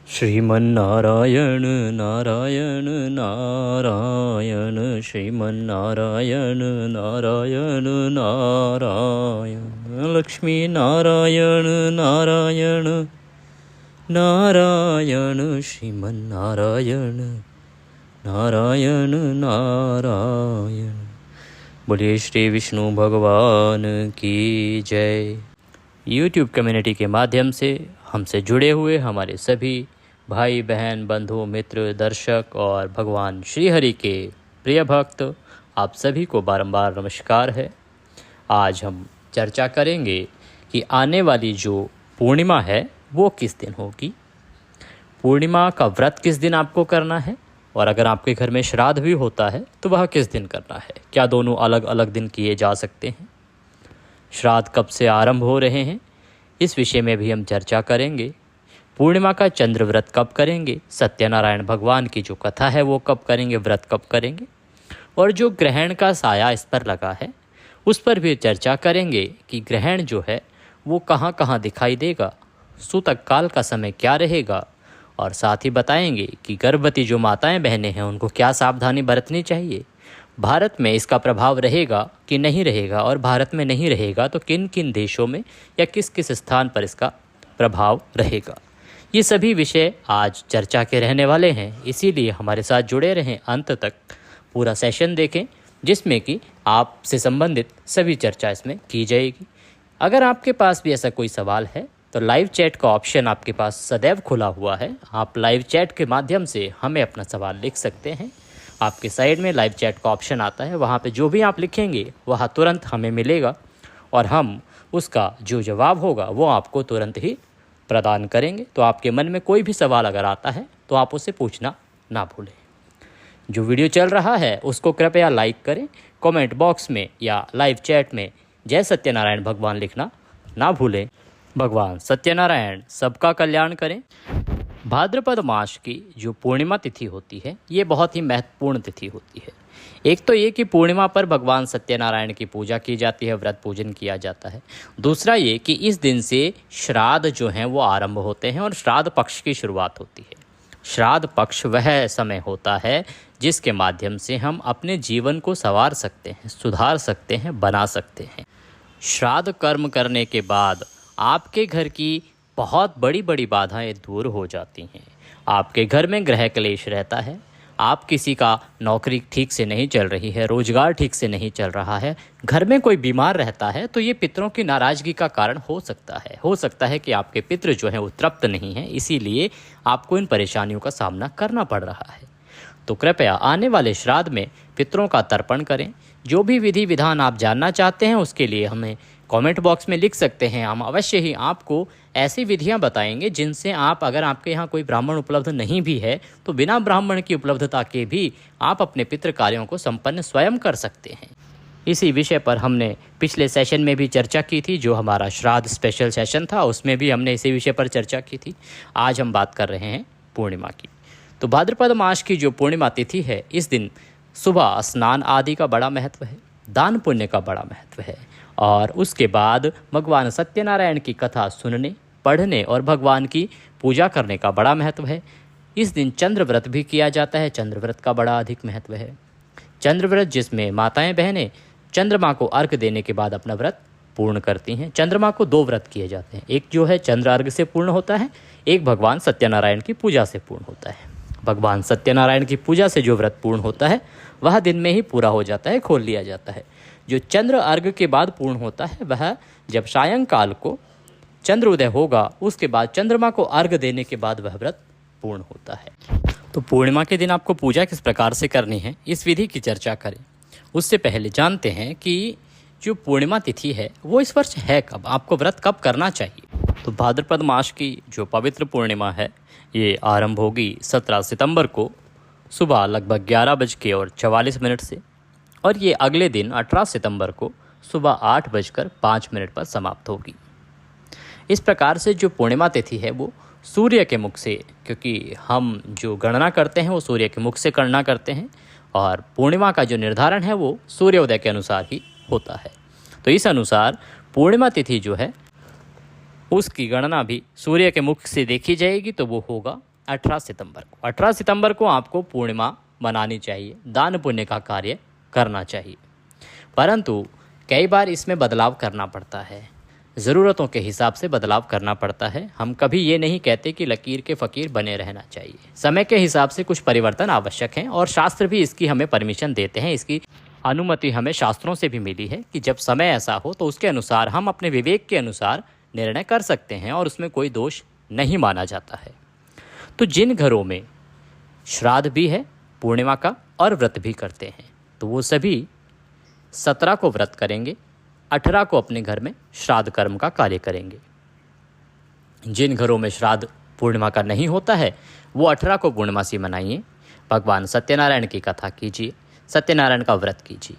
श्रीमन्नारायण नारायण नारायण श्रीमन्नारायण नारायण नारायण लक्ष्मी नारायण नारायण नारायण श्रीमन्नारायण नारायण नारायण। बोलिए श्री विष्णु भगवान की जय। यूट्यूब कम्युनिटी के माध्यम से हमसे जुड़े हुए हमारे सभी भाई बहन बंधु मित्र दर्शक और भगवान श्री हरि के प्रिय भक्त आप सभी को बारंबार नमस्कार है। आज हम चर्चा करेंगे कि आने वाली जो पूर्णिमा है वो किस दिन होगी, पूर्णिमा का व्रत किस दिन आपको करना है, और अगर आपके घर में श्राद्ध भी होता है तो वह किस दिन करना है। क्या दोनों अलग अलग दिन किए जा सकते हैं? श्राद्ध कब से आरंभ हो रहे हैं, इस विषय में भी हम चर्चा करेंगे। पूर्णिमा का चंद्र व्रत कब करेंगे, सत्यनारायण भगवान की जो कथा है वो कब करेंगे, व्रत कब करेंगे, और जो ग्रहण का साया इस पर लगा है उस पर भी चर्चा करेंगे कि ग्रहण जो है वो कहाँ कहाँ दिखाई देगा, सूतक काल का समय क्या रहेगा, और साथ ही बताएंगे कि गर्भवती जो माताएं बहनें हैं उनको क्या सावधानी बरतनी चाहिए। भारत में इसका प्रभाव रहेगा कि नहीं रहेगा, और भारत में नहीं रहेगा तो किन किन देशों में या किस किस स्थान पर इसका प्रभाव रहेगा। ये सभी विषय आज चर्चा के रहने वाले हैं, इसीलिए हमारे साथ जुड़े रहें, अंत तक पूरा सेशन देखें जिसमें कि आपसे संबंधित सभी चर्चा इसमें की जाएगी। अगर आपके पास भी ऐसा कोई सवाल है तो लाइव चैट का ऑप्शन आपके पास सदैव खुला हुआ है। आप लाइव चैट के माध्यम से हमें अपना सवाल लिख सकते हैं। आपके साइड में लाइव चैट का ऑप्शन आता है, वहाँ पे जो भी आप लिखेंगे वह तुरंत हमें मिलेगा और हम उसका जो जवाब होगा वो आपको तुरंत ही प्रदान करेंगे। तो आपके मन में कोई भी सवाल अगर आता है तो आप उसे पूछना ना भूलें। जो वीडियो चल रहा है उसको कृपया लाइक करें, कमेंट बॉक्स में या लाइव चैट में जय सत्यनारायण भगवान लिखना ना भूलें। भगवान सत्यनारायण सबका कल्याण करें। भाद्रपद मास की जो पूर्णिमा तिथि होती है ये बहुत ही महत्वपूर्ण तिथि होती है। एक तो ये कि पूर्णिमा पर भगवान सत्यनारायण की पूजा की जाती है, व्रत पूजन किया जाता है। दूसरा ये कि इस दिन से श्राद्ध जो हैं वो आरंभ होते हैं और श्राद्ध पक्ष की शुरुआत होती है। श्राद्ध पक्ष वह समय होता है जिसके माध्यम से हम अपने जीवन को संवार सकते हैं, सुधार सकते हैं, बना सकते हैं। श्राद्ध कर्म करने के बाद आपके घर की बहुत बड़ी बड़ी बाधाएं दूर हो जाती हैं। आपके घर में गृह क्लेश रहता है, आप किसी का नौकरी ठीक से नहीं चल रही है, रोजगार ठीक से नहीं चल रहा है, घर में कोई बीमार रहता है तो ये पितरों की नाराज़गी का कारण हो सकता है। हो सकता है कि आपके पितृ जो हैं वो तृप्त नहीं हैं, इसीलिए आपको इन परेशानियों का सामना करना पड़ रहा है। तो कृपया आने वाले श्राद्ध में पितरों का तर्पण करें। जो भी विधि विधान आप जानना चाहते हैं उसके लिए हमें कमेंट बॉक्स में लिख सकते हैं। हम अवश्य ही आपको ऐसी विधियां बताएंगे जिनसे आप, अगर आपके यहाँ कोई ब्राह्मण उपलब्ध नहीं भी है तो बिना ब्राह्मण की उपलब्धता के भी आप अपने पितृ कार्यों को संपन्न स्वयं कर सकते हैं। इसी विषय पर हमने पिछले सेशन में भी चर्चा की थी, जो हमारा श्राद्ध स्पेशल सेशन था उसमें भी हमने इसी विषय पर चर्चा की थी। आज हम बात कर रहे हैं पूर्णिमा की। तो भाद्रपद मास की जो पूर्णिमा तिथि है इस दिन सुबह स्नान आदि का बड़ा महत्व है, दान पुण्य का बड़ा महत्व है, और उसके बाद भगवान सत्यनारायण की कथा सुनने, पढ़ने और भगवान की पूजा करने का बड़ा महत्व है। इस दिन चंद्र व्रत भी किया जाता है, चंद्र व्रत का बड़ा अधिक महत्व है। चंद्र व्रत जिसमें माताएं बहनें चंद्रमा को अर्घ देने के बाद अपना व्रत पूर्ण करती हैं। चंद्रमा को दो व्रत किए जाते हैं, एक जो है चंद्र अर्घ से पूर्ण होता है, एक भगवान सत्यनारायण की पूजा से पूर्ण होता है। भगवान सत्यनारायण की पूजा से जो व्रत पूर्ण होता है वह दिन में ही पूरा हो जाता है, खोल लिया जाता है। जो चंद्र अर्घ के बाद पूर्ण होता है वह जब सायंकाल को चंद्र उदय होगा उसके बाद चंद्रमा को अर्घ देने के बाद वह व्रत पूर्ण होता है। तो पूर्णिमा के दिन आपको पूजा किस प्रकार से करनी है इस विधि की चर्चा करें उससे पहले जानते हैं कि जो पूर्णिमा तिथि है वो इस वर्ष है कब, आपको व्रत कब करना चाहिए। तो भाद्रपद मास की जो पवित्र पूर्णिमा है ये आरंभ होगी 17 सितंबर को सुबह लगभग 11:44 से, और ये अगले दिन 18 सितंबर को सुबह 8:05 पर समाप्त होगी। इस प्रकार से जो पूर्णिमा तिथि है वो सूर्य के मुख से, क्योंकि हम जो गणना करते हैं वो सूर्य के मुख से गणना करते हैं और पूर्णिमा का जो निर्धारण है वो सूर्योदय के अनुसार ही होता है। तो इस अनुसार पूर्णिमा तिथि जो है उसकी गणना भी सूर्य के मुख से देखी जाएगी, तो वो होगा 18 सितंबर को। 18 सितंबर को आपको पूर्णिमा मनानी चाहिए, दान पुण्य का कार्य करना चाहिए। परंतु कई बार इसमें बदलाव करना पड़ता है, ज़रूरतों के हिसाब से बदलाव करना पड़ता है। हम कभी ये नहीं कहते कि लकीर के फ़कीर बने रहना चाहिए। समय के हिसाब से कुछ परिवर्तन आवश्यक हैं और शास्त्र भी इसकी हमें परमिशन देते हैं। इसकी अनुमति हमें शास्त्रों से भी मिली है कि जब समय ऐसा हो तो उसके अनुसार हम अपने विवेक के अनुसार निर्णय कर सकते हैं और उसमें कोई दोष नहीं माना जाता है। तो जिन घरों में श्राद्ध भी है पूर्णिमा का और व्रत भी करते हैं, तो वो सभी 17 को व्रत करेंगे, 18 को अपने घर में श्राद्ध कर्म का कार्य करेंगे। जिन घरों में श्राद्ध पूर्णिमा का नहीं होता है वो 18 को पूर्णमासी मनाइए, भगवान सत्यनारायण की कथा कीजिए, सत्यनारायण का व्रत कीजिए।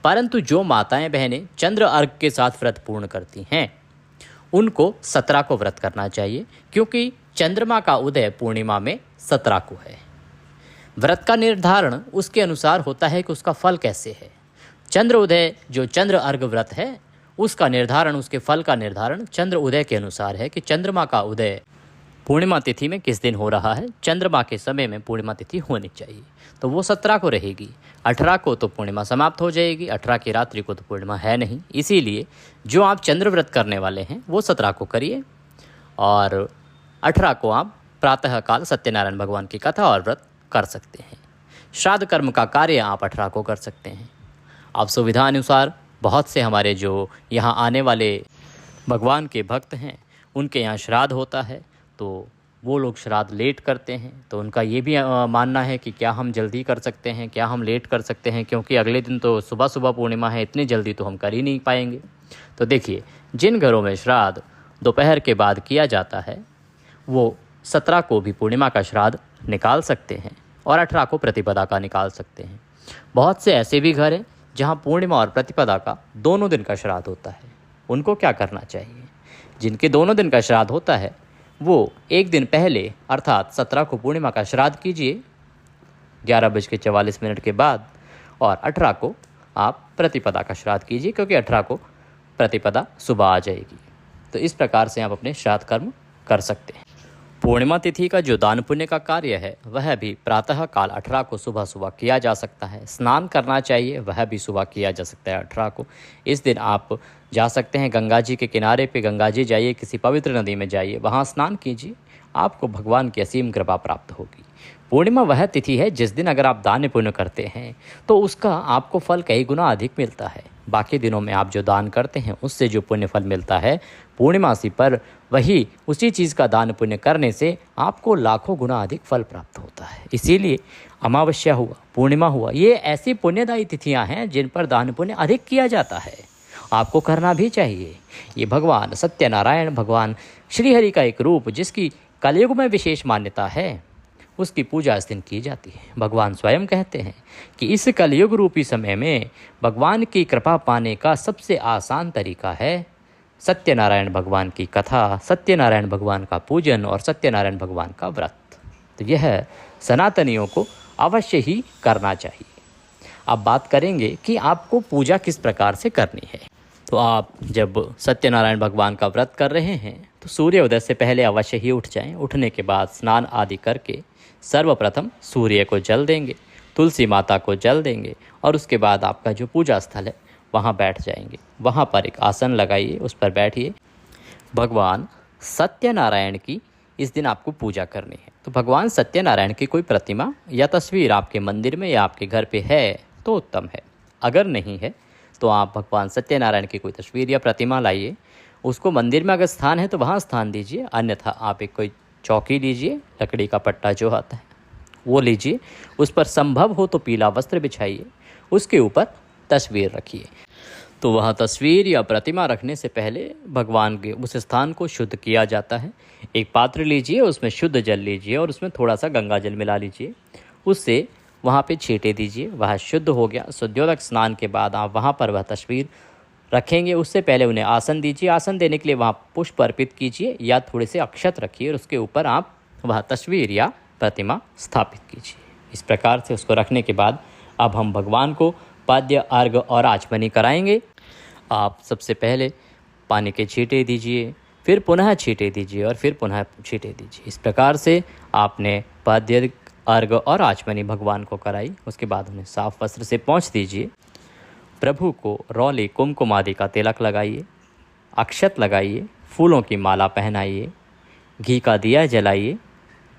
परंतु जो माताएं बहनें चंद्र अर्घ के साथ व्रत पूर्ण करती हैं उनको 17 को व्रत करना चाहिए, क्योंकि चंद्रमा का उदय पूर्णिमा में 17 को है। व्रत का निर्धारण उसके अनुसार होता है कि उसका फल कैसे है। चंद्र उदय जो चंद्र अर्घ व्रत है उसका निर्धारण, उसके फल का निर्धारण चंद्र उदय के अनुसार है कि चंद्रमा का उदय पूर्णिमा तिथि में किस दिन हो रहा है। चंद्रमा के समय में पूर्णिमा तिथि होनी चाहिए, तो वो 17 को रहेगी। 18 को तो पूर्णिमा समाप्त हो जाएगी, 18 की रात्रि को तो पूर्णिमा है नहीं। इसीलिए जो आप चंद्र व्रत करने वाले हैं वो 17 को करिए और 18 को आप प्रातःकाल सत्यनारायण भगवान की कथा और व्रत कर सकते हैं। श्राद्ध कर्म का कार्य आप 18 को कर सकते हैं। आप सुविधा अनुसार बहुत से हमारे जो यहाँ आने वाले भगवान के भक्त हैं उनके यहाँ श्राद्ध होता है, तो वो लोग श्राद्ध लेट करते हैं। तो उनका ये भी मानना है कि क्या हम जल्दी कर सकते हैं, क्या हम लेट कर सकते हैं, क्योंकि अगले दिन तो सुबह सुबह पूर्णिमा है, इतनी जल्दी तो हम कर ही नहीं पाएंगे। तो देखिए, जिन घरों में श्राद्ध दोपहर के बाद किया जाता है वो 17 को भी पूर्णिमा का श्राद्ध निकाल सकते हैं और 18 को प्रतिपदा का निकाल सकते हैं। बहुत से ऐसे भी घर हैं जहाँ पूर्णिमा और प्रतिपदा का दोनों दिन का श्राद्ध होता है। उनको क्या करना चाहिए? जिनके दोनों दिन का श्राद्ध होता है वो एक दिन पहले अर्थात 17 को पूर्णिमा का श्राद्ध कीजिए 11:44 के बाद, और 18 को आप प्रतिपदा का श्राद्ध कीजिए, क्योंकि 18 को प्रतिपदा सुबह आ जाएगी। तो इस प्रकार से आप अपने श्राद्ध कर्म कर सकते हैं। पूर्णिमा तिथि का जो दान पुण्य का कार्य है वह भी प्रातः काल 18 को सुबह सुबह किया जा सकता है। स्नान करना चाहिए, वह भी सुबह किया जा सकता है 18 को। इस दिन आप जा सकते हैं गंगा जी के किनारे पे, गंगा जी जाइए, किसी पवित्र नदी में जाइए, वहाँ स्नान कीजिए, आपको भगवान की असीम कृपा प्राप्त होगी। पूर्णिमा वह तिथि है जिस दिन अगर आप दान पुण्य करते हैं तो उसका आपको फल कई गुना अधिक मिलता है। बाकी दिनों में आप जो दान करते हैं उससे जो पुण्य फल मिलता है, पूर्णिमासी पर वही उसी चीज़ का दान पुण्य करने से आपको लाखों गुना अधिक फल प्राप्त होता है। इसीलिए अमावस्या हुआ, पूर्णिमा हुआ, ये ऐसी पुण्यदायी तिथियां हैं जिन पर दान पुण्य अधिक किया जाता है। आपको करना भी चाहिए। ये भगवान सत्यनारायण, भगवान श्रीहरि का एक रूप जिसकी कलयुग में विशेष मान्यता है, उसकी पूजा इस दिन की जाती है। भगवान स्वयं कहते हैं कि इस कलयुग रूपी समय में भगवान की कृपा पाने का सबसे आसान तरीका है सत्यनारायण भगवान की कथा, सत्यनारायण भगवान का पूजन और सत्यनारायण भगवान का व्रत। तो यह सनातनियों को अवश्य ही करना चाहिए। अब बात करेंगे कि आपको पूजा किस प्रकार से करनी है। तो आप जब सत्यनारायण भगवान का व्रत कर रहे हैं तो सूर्योदय से पहले अवश्य ही उठ जाएं। उठने के बाद स्नान आदि करके सर्वप्रथम सूर्य को जल देंगे, तुलसी माता को जल देंगे और उसके बाद आपका जो पूजा स्थल है वहाँ बैठ जाएंगे। वहाँ पर एक आसन लगाइए, उस पर बैठिए। भगवान सत्यनारायण की इस दिन आपको पूजा करनी है। तो भगवान सत्यनारायण की कोई प्रतिमा या तस्वीर आपके मंदिर में या आपके घर पे है तो उत्तम है। अगर नहीं है तो आप भगवान सत्यनारायण की कोई तस्वीर या प्रतिमा लाइए। उसको मंदिर में अगर स्थान है तो वहाँ स्थान दीजिए, अन्यथा आप एक कोई चौकी लीजिए, लकड़ी का पट्टा जो आता है वो लीजिए, उस पर संभव हो तो पीला वस्त्र बिछाइए, उसके ऊपर तस्वीर रखिए। तो वह तस्वीर या प्रतिमा रखने से पहले भगवान के उस स्थान को शुद्ध किया जाता है। एक पात्र लीजिए, उसमें शुद्ध जल लीजिए और उसमें थोड़ा सा गंगा जल मिला लीजिए, उससे वहाँ पे छींटे दीजिए। वह शुद्ध हो गया। शुद्धियोदक स्नान के बाद आप वहाँ पर वह तस्वीर रखेंगे। उससे पहले उन्हें आसन दीजिए। आसन देने के लिए वहाँ पुष्प अर्पित कीजिए या थोड़े से अक्षत रखिए और उसके ऊपर आप वह तस्वीर या प्रतिमा स्थापित कीजिए। इस प्रकार से उसको रखने के बाद अब हम भगवान को पाद्य, अर्घ और आचमनी कराएंगे। आप सबसे पहले पानी के छींटे दीजिए, फिर पुनः छींटे दीजिए और फिर पुनः छींटे दीजिए। इस प्रकार से आपने पाद्य, अर्घ और आचमनी भगवान को कराई। उसके बाद उन्हें साफ वस्त्र से पोंछ दीजिए। प्रभु को रौली कुमकुम आदि का तिलक लगाइए, अक्षत लगाइए, फूलों की माला पहनाइए, घी का दिया जलाइए,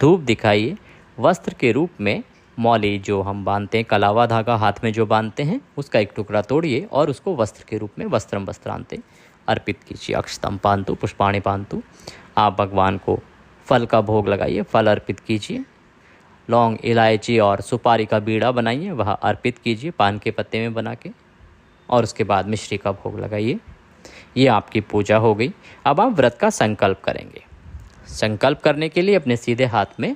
धूप दिखाइए। वस्त्र के रूप में मौली जो हम बांधते हैं, कलावा धागा हाथ में जो बांधते हैं, उसका एक टुकड़ा तोड़िए और उसको वस्त्र के रूप में वस्त्रम वस्त्रांते अर्पित कीजिए। अक्षतम पांतु पुष्पाणि पांतु। आप भगवान को फल का भोग लगाइए, फल अर्पित कीजिए। लौंग, इलायची और सुपारी का बीड़ा बनाइए, वह अर्पित कीजिए पान के पत्ते में बना के, और उसके बाद मिश्री का भोग लगाइए। ये आपकी पूजा हो गई। अब आप व्रत का संकल्प करेंगे। संकल्प करने के लिए अपने सीधे हाथ में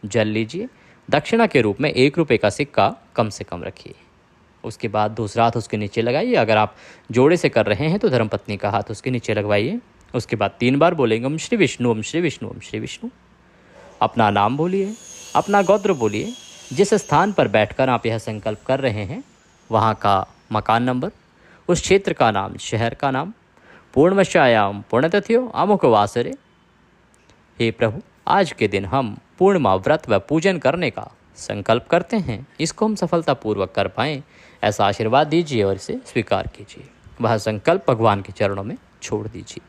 जल लीजिए। दक्षिणा के रूप में 1 रुपये का सिक्का कम से कम रखिए। उसके बाद दूसरा हाथ उसके नीचे लगाइए। अगर आप जोड़े से कर रहे हैं तो धर्मपत्नी का हाथ उसके नीचे लगवाइए। उसके बाद 3 बार बोलेंगे ओम श्री विष्णु, ओम श्री विष्णु, ओम श्री विष्णु। अपना नाम बोलिए, अपना गोत्र बोलिए। जिस स्थान पर बैठकर आप यह संकल्प कर रहे हैं वहाँ का मकान नंबर, उस क्षेत्र का नाम, शहर का नाम। पूर्णमश्यायाम पुण्यतिथ्यो अमुक वासरे। हे प्रभु, आज के दिन हम पूर्णिमा व्रत व पूजन करने का संकल्प करते हैं। इसको हम सफलतापूर्वक कर पाएँ, ऐसा आशीर्वाद दीजिए और इसे स्वीकार कीजिए। वह संकल्प भगवान के चरणों में छोड़ दीजिए।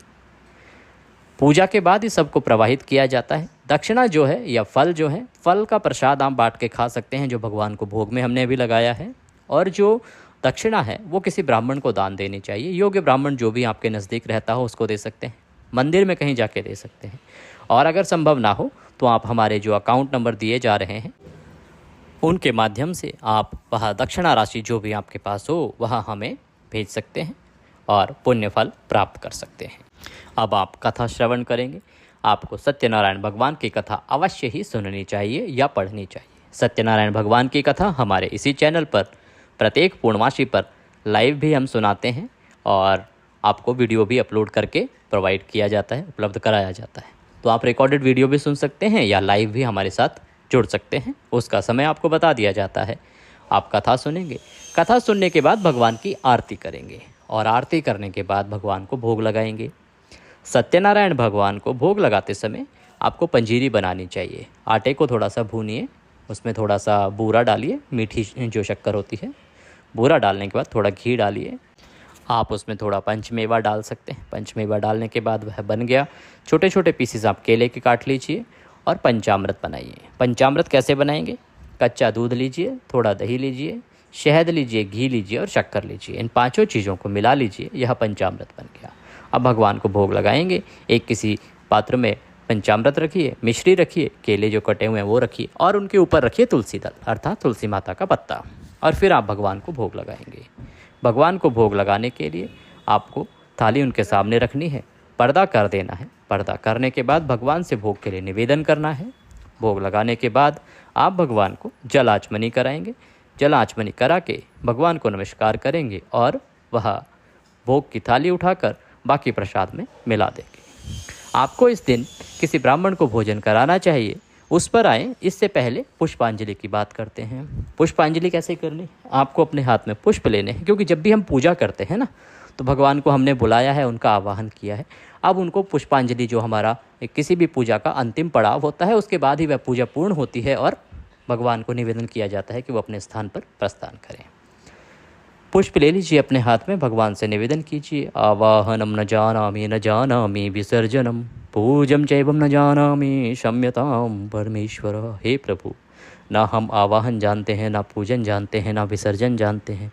पूजा के बाद इस सबको प्रवाहित किया जाता है। दक्षिणा जो है या फल जो है, फल का प्रसाद आप बांट के खा सकते हैं, जो भगवान को भोग में हमने अभी लगाया है। और जो दक्षिणा है वो किसी ब्राह्मण को दान देनी चाहिए। योग्य ब्राह्मण जो भी आपके नज़दीक रहता हो उसको दे सकते हैं, मंदिर में कहीं जाके दे सकते हैं। और अगर संभव ना हो तो आप हमारे जो अकाउंट नंबर दिए जा रहे हैं उनके माध्यम से आप वह दक्षिणा राशि जो भी आपके पास हो वह हमें भेज सकते हैं और पुण्य फल प्राप्त कर सकते हैं। अब आप कथा श्रवण करेंगे। आपको सत्यनारायण भगवान की कथा अवश्य ही सुननी चाहिए या पढ़नी चाहिए। सत्यनारायण भगवान की कथा हमारे इसी चैनल पर प्रत्येक पूर्णमासी पर लाइव भी हम सुनाते हैं और आपको वीडियो भी अपलोड करके प्रोवाइड किया जाता है, उपलब्ध कराया जाता है। तो आप रिकॉर्डेड वीडियो भी सुन सकते हैं या लाइव भी हमारे साथ जुड़ सकते हैं। उसका समय आपको बता दिया जाता है। आप कथा सुनेंगे, कथा सुनने के बाद भगवान की आरती करेंगे और आरती करने के बाद भगवान को भोग लगाएंगे। सत्यनारायण भगवान को भोग लगाते समय आपको पंजीरी बनानी चाहिए। आटे को थोड़ा सा भूनिए, उसमें थोड़ा सा बूरा डालिए, मीठी जो शक्कर होती है। बूरा डालने के बाद थोड़ा घी डालिए। आप उसमें थोड़ा पंचमेवा डाल सकते हैं। पंचमेवा डालने के बाद वह बन गया। छोटे छोटे पीसेस आप केले के काट लीजिए और पंचामृत बनाइए। पंचामृत कैसे बनाएंगे? कच्चा दूध लीजिए, थोड़ा दही लीजिए, शहद लीजिए, घी लीजिए और शक्कर लीजिए। इन 5 चीज़ों को मिला लीजिए, यह पंचामृत बन गया। अब भगवान को भोग लगाएंगे। एक किसी पात्र में पंचामृत रखिए, मिश्री रखिए, केले जो कटे हुए हैं वो रखिए और उनके ऊपर रखिए तुलसी दल अर्थात तुलसी माता का पत्ता, और फिर आप भगवान को भोग लगाएंगे। भगवान को भोग लगाने के लिए आपको थाली उनके सामने रखनी है, पर्दा कर देना है। पर्दा करने के बाद भगवान से भोग के लिए निवेदन करना है। भोग लगाने के बाद आप भगवान को जल आचमनी कराएंगे। जल आचमनी करा के भगवान को नमस्कार करेंगे और वह भोग की थाली उठाकर बाकी प्रसाद में मिला देंगे। आपको इस दिन किसी ब्राह्मण को भोजन कराना चाहिए, उस पर आए। इससे पहले पुष्पांजलि की बात करते हैं। पुष्पांजलि कैसे करनी? आपको अपने हाथ में पुष्प लेने हैं, क्योंकि जब भी हम पूजा करते हैं ना तो भगवान को हमने बुलाया है, उनका आवाहन किया है। अब उनको पुष्पांजलि, जो हमारा किसी भी पूजा का अंतिम पड़ाव होता है, उसके बाद ही वह पूजा पूर्ण होती है और भगवान को निवेदन किया जाता है कि वो अपने स्थान पर प्रस्थान करें। पुष्प ले लीजिए अपने हाथ में, भगवान से निवेदन कीजिए। आवाहनम न जानामि विसर्जनम पूजम चैवम न जानामि क्षम्यताम परमेश्वर। हे प्रभु, ना हम आवाहन जानते हैं, ना पूजन जानते हैं, ना विसर्जन जानते हैं।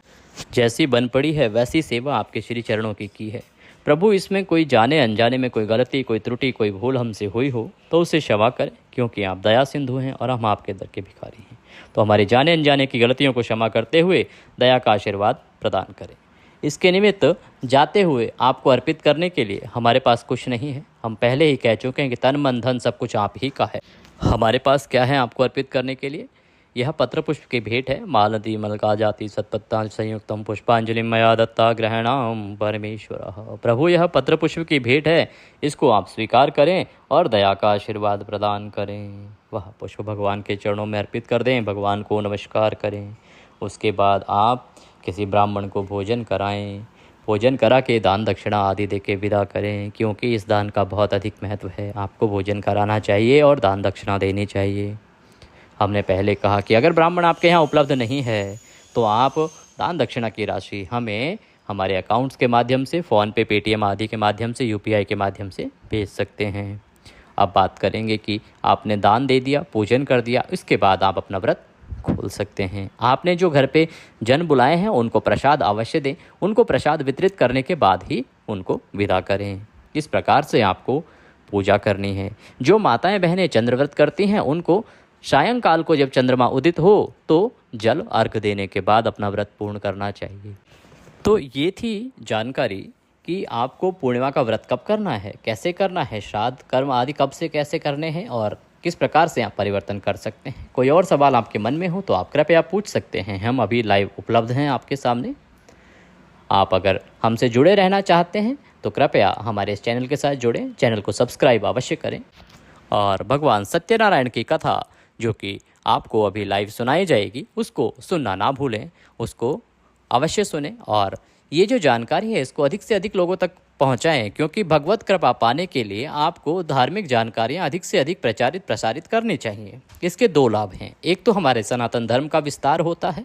जैसी बन पड़ी है वैसी सेवा आपके श्री चरणों की है। प्रभु, इसमें कोई जाने अनजाने में कोई गलती, कोई त्रुटि, कोई भूल हमसे हुई हो तो उसे क्षमा करें, क्योंकि आप दया सिंधु हैं और हम आपके दर के भिखारी हैं। तो हमारे जाने अनजाने की गलतियों को क्षमा करते हुए दया का आशीर्वाद प्रदान करें। इसके निमित्त जाते हुए आपको अर्पित करने के लिए हमारे पास कुछ नहीं है। हम पहले ही कह चुके हैं कि तन मन धन सब कुछ आप ही का है। हमारे पास क्या है आपको अर्पित करने के लिए? यह पत्र पुष्प की भेंट है। मालती मलका जाति सत्पत्ता संयुक्तम पुष्पांजलि मया दत्ता ग्रहणाम परमेश्वर। प्रभु, यह पत्र पुष्प की भेंट है, इसको आप स्वीकार करें और दया का आशीर्वाद प्रदान करें। वह पुष्प भगवान के चरणों में अर्पित कर दें, भगवान को नमस्कार करें। उसके बाद आप किसी ब्राह्मण को भोजन कराएं। भोजन करा के दान दक्षिणा आदि दे के विदा करें, क्योंकि इस दान का बहुत अधिक महत्व है। आपको भोजन कराना चाहिए और दान दक्षिणा देनी चाहिए। हमने पहले कहा कि अगर ब्राह्मण आपके यहाँ उपलब्ध नहीं है तो आप दान दक्षिणा की राशि हमें हमारे अकाउंट्स के माध्यम से, फ़ोनपे, पेटीएम आदि के माध्यम से, यूपीआई के माध्यम से भेज सकते हैं। अब बात करेंगे कि आपने दान दे दिया, पूजन कर दिया, इसके बाद आप अपना व्रत खोल सकते हैं। आपने जो घर पे जन बुलाए हैं उनको प्रसाद अवश्य दें। उनको प्रसाद वितरित करने के बाद ही उनको विदा करें। इस प्रकार से आपको पूजा करनी है। जो माताएं बहनें चंद्रव्रत करती हैं उनको सायंकाल को जब चंद्रमा उदित हो तो जल अर्घ देने के बाद अपना व्रत पूर्ण करना चाहिए। तो ये थी जानकारी कि आपको पूर्णिमा का व्रत कब करना है, कैसे करना है, श्राद्ध कर्म आदि कब से कैसे करने हैं और किस प्रकार से आप परिवर्तन कर सकते हैं। कोई और सवाल आपके मन में हो तो आप कृपया पूछ सकते हैं। हम अभी लाइव उपलब्ध हैं आपके सामने। आप अगर हमसे जुड़े रहना चाहते हैं तो कृपया हमारे इस चैनल के साथ जुड़ें, चैनल को सब्सक्राइब अवश्य करें और भगवान सत्यनारायण की कथा जो कि आपको अभी लाइव सुनाई जाएगी उसको सुनना ना भूलें, उसको अवश्य सुनें और ये जो जानकारी है इसको अधिक से अधिक लोगों तक पहुंचाएं, क्योंकि भगवत कृपा पाने के लिए आपको धार्मिक जानकारियां अधिक से अधिक प्रसारित करनी चाहिए। इसके दो लाभ हैं। एक तो हमारे सनातन धर्म का विस्तार होता है,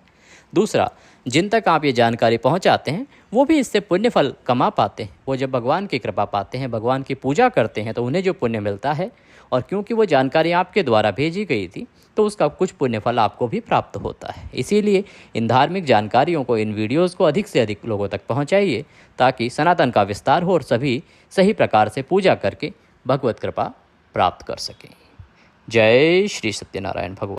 दूसरा जिन तक आप ये जानकारी पहुंचाते हैं वो भी इससे पुण्य फल कमा पाते हैं। वो जब भगवान की कृपा पाते हैं, भगवान की पूजा करते हैं तो उन्हें जो पुण्य मिलता है और क्योंकि वो जानकारी आपके द्वारा भेजी गई थी तो उसका कुछ पुण्य फल आपको भी प्राप्त होता है। इसीलिए इन धार्मिक जानकारियों को, इन वीडियोज़ को अधिक से अधिक लोगों तक पहुँचाइए ताकि सनातन का विस्तार हो और सभी सही प्रकार से पूजा करके भगवत कृपा प्राप्त कर सकें। जय श्री सत्यनारायण भगवान।